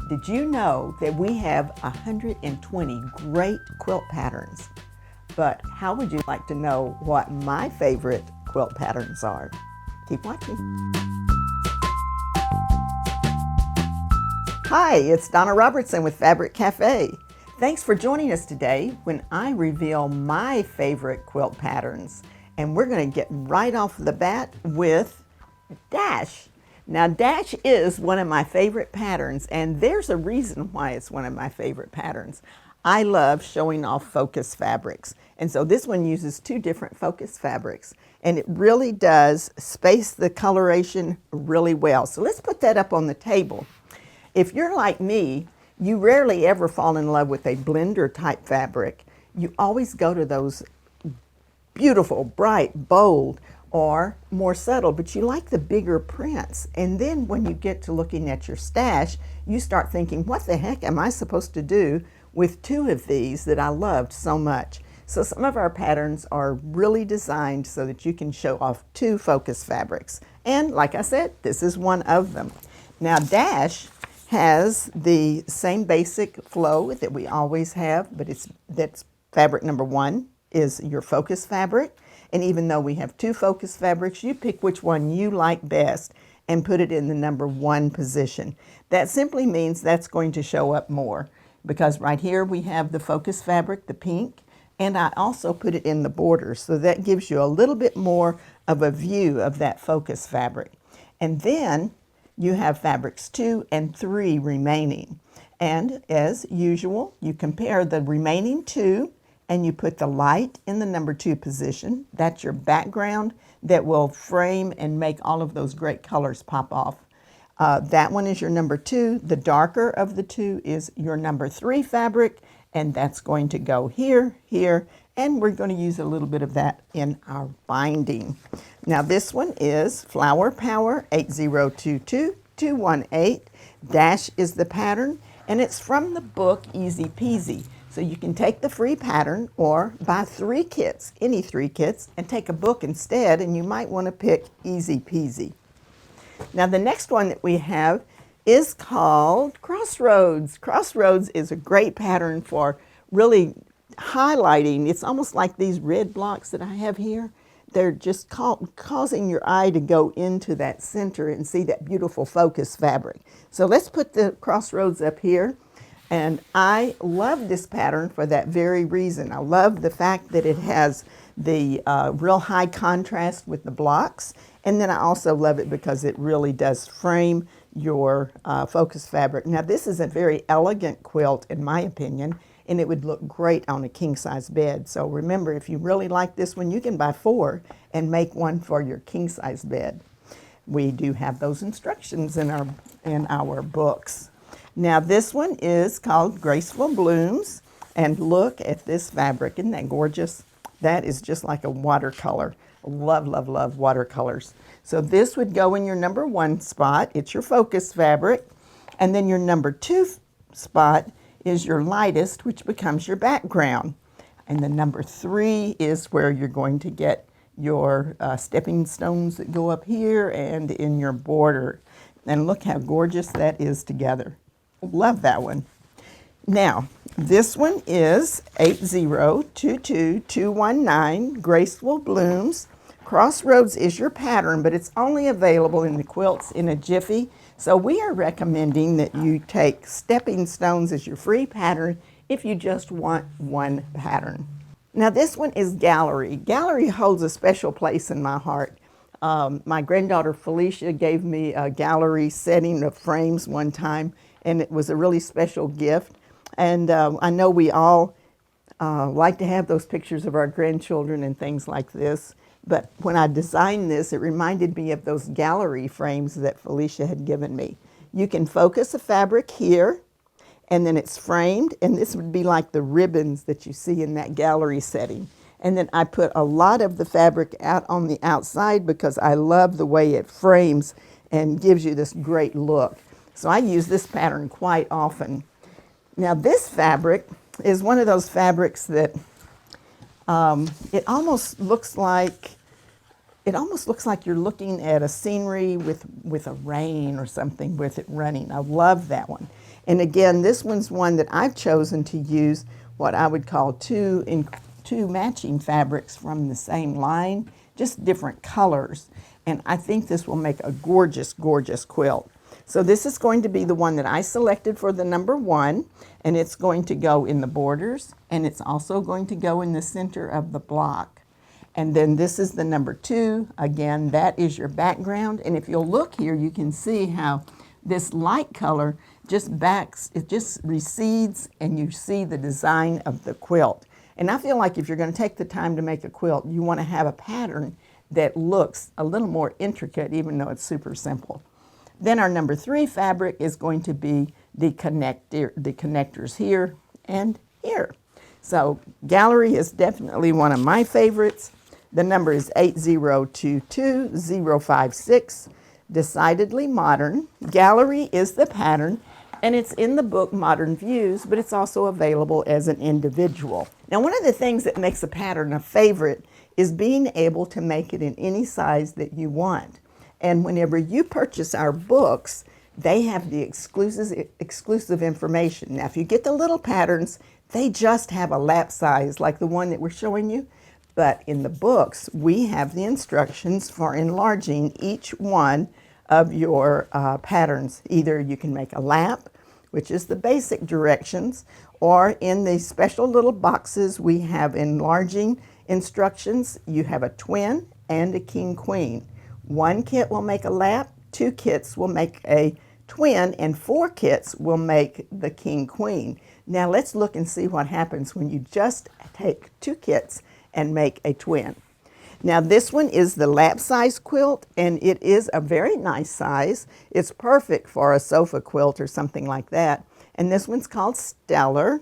Did you know that we have 120 great quilt patterns? But how would you like to know what my favorite quilt patterns are? Keep watching. Hi, it's Donna Robertson with Fabric Café. Thanks for joining us today when I reveal my favorite quilt patterns. And we're going to get right off the bat with Dash. Now, Dash is one of my favorite patterns, and there's a reason why it's one of my favorite patterns. I love showing off focus fabrics, and so this one uses two different focus fabrics, and it really does space the coloration really well. So let's put that up on the table. If you're like me, you rarely ever fall in love with a blender type fabric. You always go to those beautiful, bright, bold, or more subtle, but you like the bigger prints. And then when you get to looking at your stash, you start thinking, what the heck am I supposed to do with two of these that I loved so much? So some of our patterns are really designed so that you can show off two focus fabrics. And like I said, this is one of them. Now, Dash has the same basic flow that we always have, but that's fabric number one is your focus fabric. And even though we have two focus fabrics, you pick which one you like best and put it in the number one position. That simply means that's going to show up more, because right here we have the focus fabric, the pink, and I also put it in the border, so that gives you a little bit more of a view of that focus fabric. And then you have fabrics 2 and 3 remaining. And as usual, you compare the remaining two and you put the light in the number 2 position. That's your background that will frame and make all of those great colors pop off. That one is your number 2. The darker of the two is your number 3 fabric, and that's going to go here, here, and we're going to use a little bit of that in our binding. Now this one is Flower Power 8022218. Dash is the pattern, and it's from the book Easy Peasy. So you can take the free pattern or buy 3 kits, any 3 kits, and take a book instead, and you might want to pick Easy Peasy. Now the next one that we have is called Crossroads. Crossroads is a great pattern for really highlighting. It's almost like these red blocks that I have here. They're just causing your eye to go into that center and see that beautiful focus fabric. So let's put the Crossroads up here. And I love this pattern for that very reason. I love the fact that it has the real high contrast with the blocks. And then I also love it because it really does frame your focus fabric. Now this is a very elegant quilt in my opinion, and it would look great on a king size bed. So remember, if you really like this one, you can buy 4 and make one for your king size bed. We do have those instructions in our books. Now this one is called Graceful Blooms, and look at this fabric. Isn't that gorgeous? That is just like a watercolor. Love, love, love watercolors. So this would go in your number 1 spot. It's your focus fabric. And then your number 2 spot is your lightest, which becomes your background. And the number 3 is where you're going to get your stepping stones that go up here and in your border. And look how gorgeous that is together. Love that one. Now, this one is 8022219, Graceful Blooms. Crossroads is your pattern, but it's only available in the Quilts in a Jiffy. So we are recommending that you take Stepping Stones as your free pattern if you just want one pattern. Now this one is Gallery. Gallery holds a special place in my heart. My granddaughter Felicia gave me a gallery setting of frames one time, and it was a really special gift. And I know we all like to have those pictures of our grandchildren and things like this. But when I designed this, it reminded me of those gallery frames that Felicia had given me. You can focus a fabric here, and then it's framed, and this would be like the ribbons that you see in that gallery setting. And then I put a lot of the fabric out on the outside because I love the way it frames and gives you this great look. So I use this pattern quite often. Now this fabric is one of those fabrics that it almost looks like you're looking at a scenery with a rain or something with it running. I love that one. And again, this one's one that I've chosen to use what I would call two matching fabrics from the same line, just different colors. And I think this will make a gorgeous, gorgeous quilt. So this is going to be the one that I selected for the number 1, and it's going to go in the borders, and it's also going to go in the center of the block. And then this is the number 2. Again, that is your background. And if you'll look here, you can see how this light color just backs, it just recedes, and you see the design of the quilt. And I feel like if you're going to take the time to make a quilt, you want to have a pattern that looks a little more intricate, even though it's super simple. Then our number 3 fabric is going to be the connectors here and here. So Gallery is definitely one of my favorites. The number is 8022056. Decidedly modern. Gallery is the pattern, and it's in the book Modern Views, but it's also available as an individual. Now, one of the things that makes a pattern a favorite is being able to make it in any size that you want. And whenever you purchase our books, they have the exclusive information. Now, if you get the little patterns, they just have a lap size like the one that we're showing you. But in the books, we have the instructions for enlarging each one of your patterns. Either you can make a lap, which is the basic directions, or in the special little boxes, we have enlarging instructions. You have a twin and a king queen. 1 kit will make a lap, 2 kits will make a twin, and 4 kits will make the king queen. Now let's look and see what happens when you just take 2 kits and make a twin. Now this one is the lap size quilt, and it is a very nice size. It's perfect for a sofa quilt or something like that. And this one's called Stellar.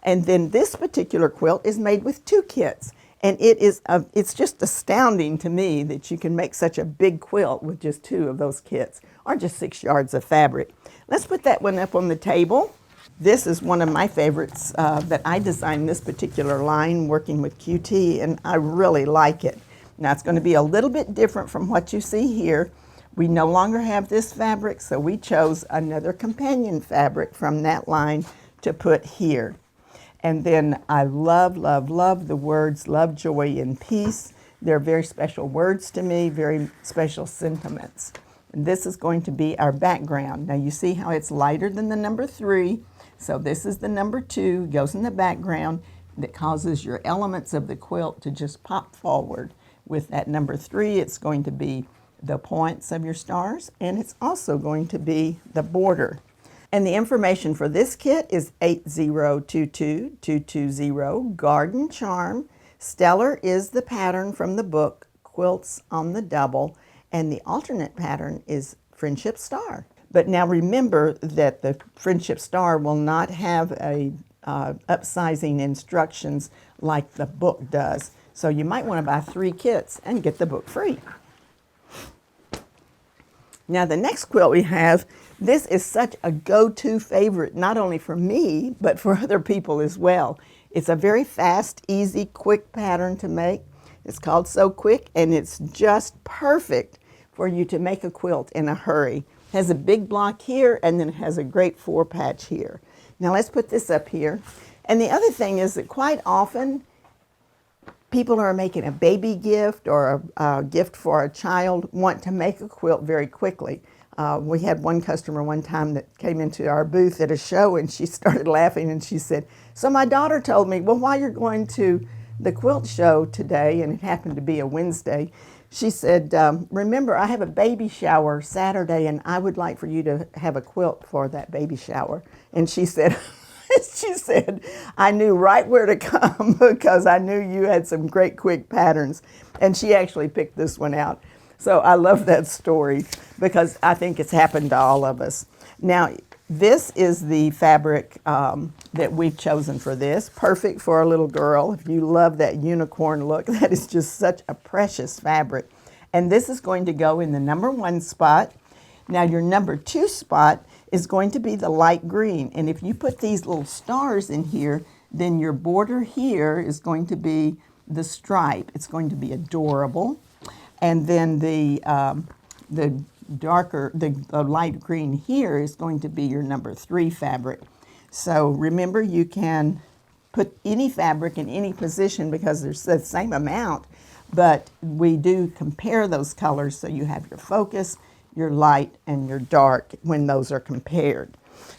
And then this particular quilt is made with 2 kits. And it's just astounding to me that you can make such a big quilt with just 2 of those kits, or just 6 yards of fabric. Let's put that one up on the table. This is one of my favorites that I designed this particular line working with QT, and I really like it. Now it's going to be a little bit different from what you see here. We no longer have this fabric, so we chose another companion fabric from that line to put here. And then I love, love, love the words love, joy, and peace. They're very special words to me, very special sentiments. And this is going to be our background. Now you see how it's lighter than the number 3. So this is the number 2, goes in the background, that causes your elements of the quilt to just pop forward. With that number 3, it's going to be the points of your stars, and it's also going to be the border. And the information for this kit is 8022220, Garden Charm. Stellar is the pattern from the book Quilts on the Double, and the alternate pattern is Friendship Star. But now remember that the Friendship Star will not have a upsizing instructions like the book does. So you might want to buy 3 kits and get the book free. Now the next quilt we have, this is such a go-to favorite, not only for me, but for other people as well. It's a very fast, easy, quick pattern to make. It's called So Quick, and it's just perfect for you to make a quilt in a hurry. It has a big block here, and then it has a great 4 patch here. Now let's put this up here. And the other thing is that quite often, people who are making a baby gift or a gift for a child want to make a quilt very quickly. We had one customer one time that came into our booth at a show, and she started laughing, and she said, so my daughter told me, well, while you're going to the quilt show today, and it happened to be a Wednesday, she said, remember, I have a baby shower Saturday, and I would like for you to have a quilt for that baby shower. And she said, she said, I knew right where to come because I knew you had some great quick patterns. And she actually picked this one out. So I love that story because I think it's happened to all of us. Now, this is the fabric that we've chosen for this. Perfect for a little girl. If you love that unicorn look, that is just such a precious fabric. And this is going to go in the number 1 spot. Now your number 2 spot is going to be the light green. And if you put these little stars in here, then your border here is going to be the stripe. It's going to be adorable. And then the darker, the light green here is going to be your number 3 fabric. So remember, you can put any fabric in any position because there's the same amount, but we do compare those colors so you have your focus, your light, and your dark when those are compared.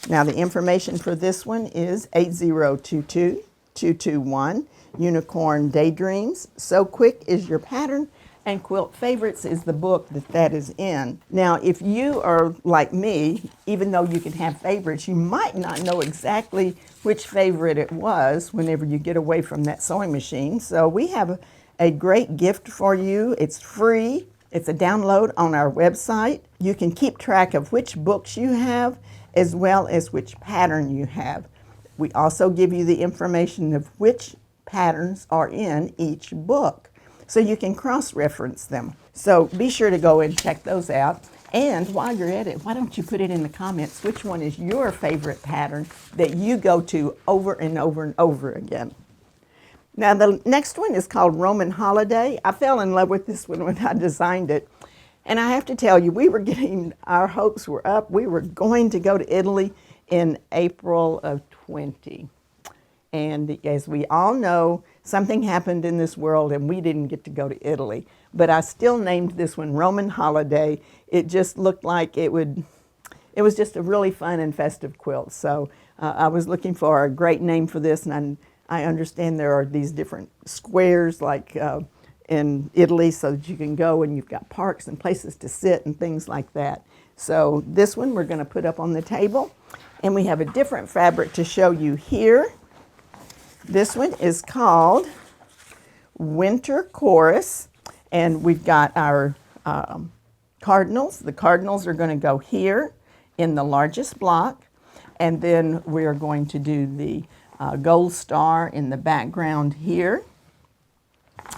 Now the information for this one is 8022-221, Unicorn Daydreams. So Quick is your pattern, and Quilt Favorites is the book that is in. Now, if you are like me, even though you can have favorites, you might not know exactly which favorite it was whenever you get away from that sewing machine. So we have a great gift for you. It's free. It's a download on our website. You can keep track of which books you have as well as which pattern you have. We also give you the information of which patterns are in each book, so you can cross-reference them. So be sure to go and check those out. And while you're at it, why don't you put it in the comments which one is your favorite pattern that you go to over and over and over again. Now the next one is called Roman Holiday. I fell in love with this one when I designed it. And I have to tell you, our hopes were up. We were going to go to Italy in April of 20. And as we all know, something happened in this world and we didn't get to go to Italy. But I still named this one Roman Holiday. It just looked like it was just a really fun and festive quilt. So I was looking for a great name for this, and I understand there are these different squares like in Italy so that you can go and you've got parks and places to sit and things like that. So this one we're going to put up on the table, and we have a different fabric to show you here. This one is called Winter Chorus, and we've got our cardinals. The cardinals are going to go here in the largest block, and then we are going to do the gold star in the background here,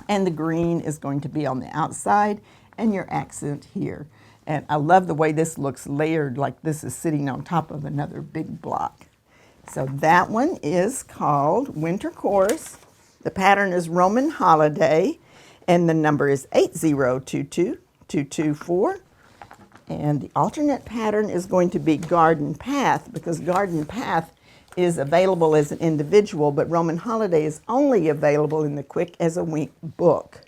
and the green is going to be on the outside, and your accent here. And I love the way this looks layered, like this is sitting on top of another big block. So that one is called Winter Chorus. The pattern is Roman Holiday, and the number is 8022-224. And the alternate pattern is going to be Garden Path, because Garden Path is available as an individual, but Roman Holiday is only available in the Quick as a Wink book.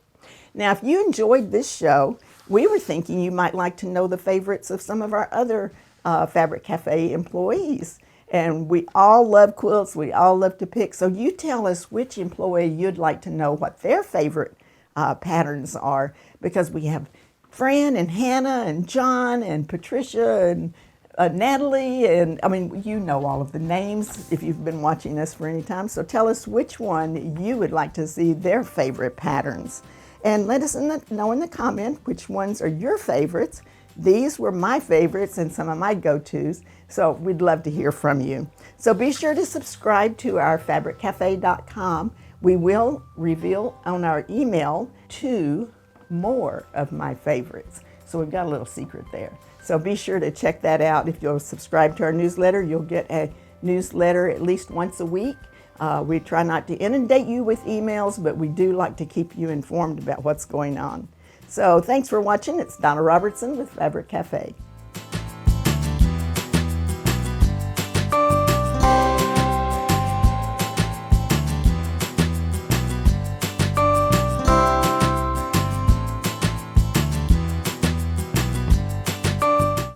Now, if you enjoyed this show, we were thinking you might like to know the favorites of some of our other Fabric Cafe employees. And we all love quilts, we all love to pick. So you tell us which employee you'd like to know what their favorite patterns are, because we have Fran and Hannah and John and Patricia and Natalie, and I mean, you know all of the names if you've been watching us for any time. So tell us which one you would like to see their favorite patterns. And let us know in the comment which ones are your favorites. These were my favorites and some of my go-tos, so we'd love to hear from you. So be sure to subscribe to our fabriccafe.com. We will reveal on our email 2 more of my favorites. So we've got a little secret there. So be sure to check that out. If you'll subscribe to our newsletter, you'll get a newsletter at least once a week. We try not to inundate you with emails, but we do like to keep you informed about what's going on. So thanks for watching. It's Donna Robertson with Fabric Cafe.